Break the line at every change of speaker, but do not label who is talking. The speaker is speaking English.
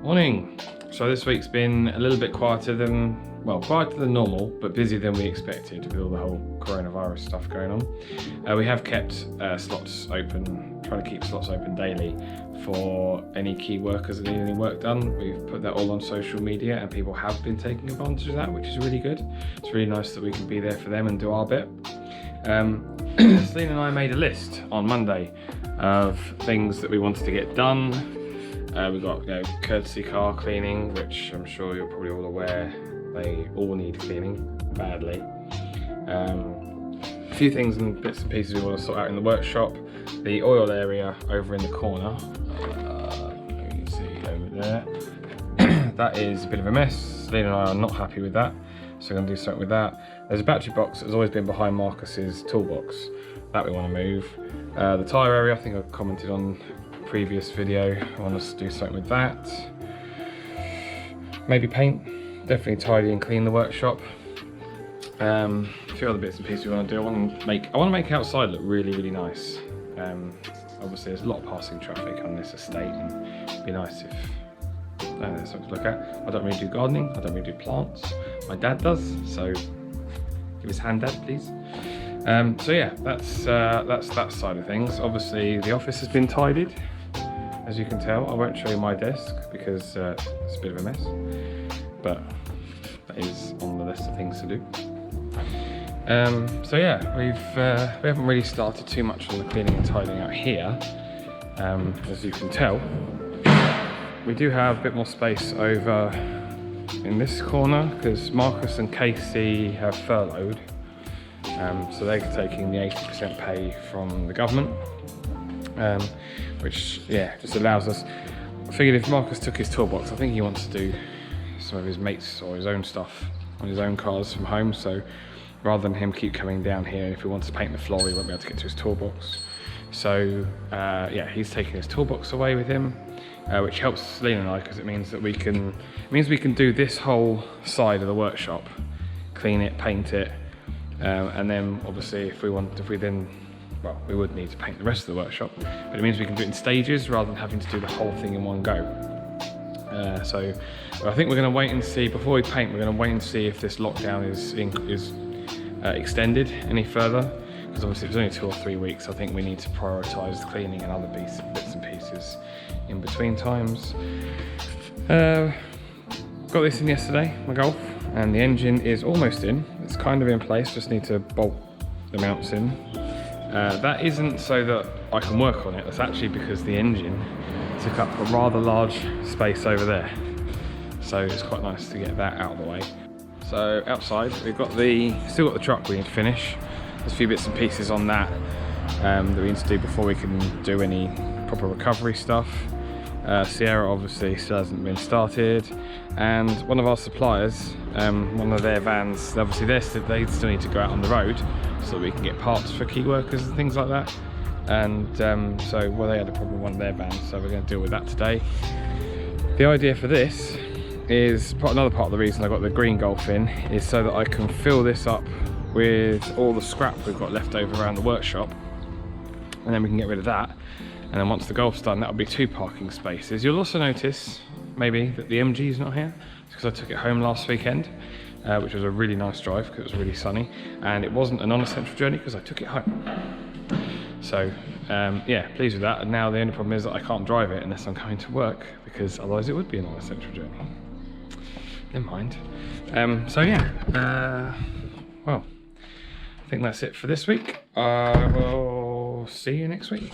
Morning. So this week's been a little bit quieter than normal, but busier than we expected with all the whole coronavirus stuff going on. We have kept slots open, trying to keep slots open daily for any key workers that need any work done. We've put that all on social media and people have been taking advantage of that, which is really good. It's really nice that we can be there for them and do our bit. Selina and I made a list on Monday of things that we wanted to get done. We've got courtesy car cleaning, which I'm sure you're probably all aware they all need cleaning badly. A few things and bits and pieces we want to sort out in the workshop. The oil area over in the corner, you can see over there, that is a bit of a mess. Selina and I are not happy with that, so we're going to do something with that. There's a battery box that's always been behind Marcus's toolbox, that we want to move. The tyre area, I think I commented on previous video, I want us to do something with that. Maybe paint, definitely tidy and clean the workshop. A few other bits and pieces we want to do. I want to make outside look really nice. Obviously there's a lot of passing traffic on this estate and it'd be nice if there's something to look at. I don't really do gardening, I don't really do plants. My dad does, so give his hand, Dad, please. So yeah, that's that side of things. Obviously the office has been tidied, as you can tell. I won't show you my desk because it's a bit of a mess, but that is on the list of things to do. So yeah, we haven't really started too much on the cleaning and tidying out here. As you can tell, we do have a bit more space over in this corner because Marcus and Casey have furloughed. So they're taking the 80% pay from the government, which just allows us. I figured if Marcus took his toolbox, I think he wants to do some of his mates or his own stuff on his own cars from home, so rather than him keep coming down here, if he wants to paint the floor he won't be able to get to his toolbox. So he's taking his toolbox away with him, which helps Selina and I because it means that we can do this whole side of the workshop, clean it, paint it. And then obviously we would need to paint the rest of the workshop, but it means we can do it in stages rather than having to do the whole thing in one go. So I think we're going to wait and see, before we paint, we're going to wait and see if this lockdown is extended any further, because obviously it was only 2 or 3 weeks. I think we need to prioritise the cleaning and other bits and pieces in between times. Got this in yesterday, my Golf, and the engine is almost in. It's kind of in place, just need to bolt the mounts in. That isn't so that I can work on it, that's actually because the engine took up a rather large space over there. So it's quite nice to get that out of the way. So outside, we've got still got the truck we need to finish. There's a few bits and pieces on that that we need to do before we can do any proper recovery stuff. Sierra obviously still hasn't been started, and one of our suppliers, one of their vans, obviously they still need to go out on the road so that we can get parts for key workers and things like that. And so they had a problem with one of their vans, so we're going to deal with that today. The idea for this is, another part of the reason I got the green Golf in is so that I can fill this up with all the scrap we've got left over around the workshop, and then we can get rid of that. And then once the Golf's done, that'll be 2 parking spaces. You'll also notice, maybe, that the MG is not here. It's because I took it home last weekend, which was a really nice drive because it was really sunny. And it wasn't a non-essential journey because I took it home. So, yeah, pleased with that. And now the only problem is that I can't drive it unless I'm coming to work, because otherwise it would be a non-essential journey. Never mind. So yeah, well, I think that's it for this week. I will see you next week.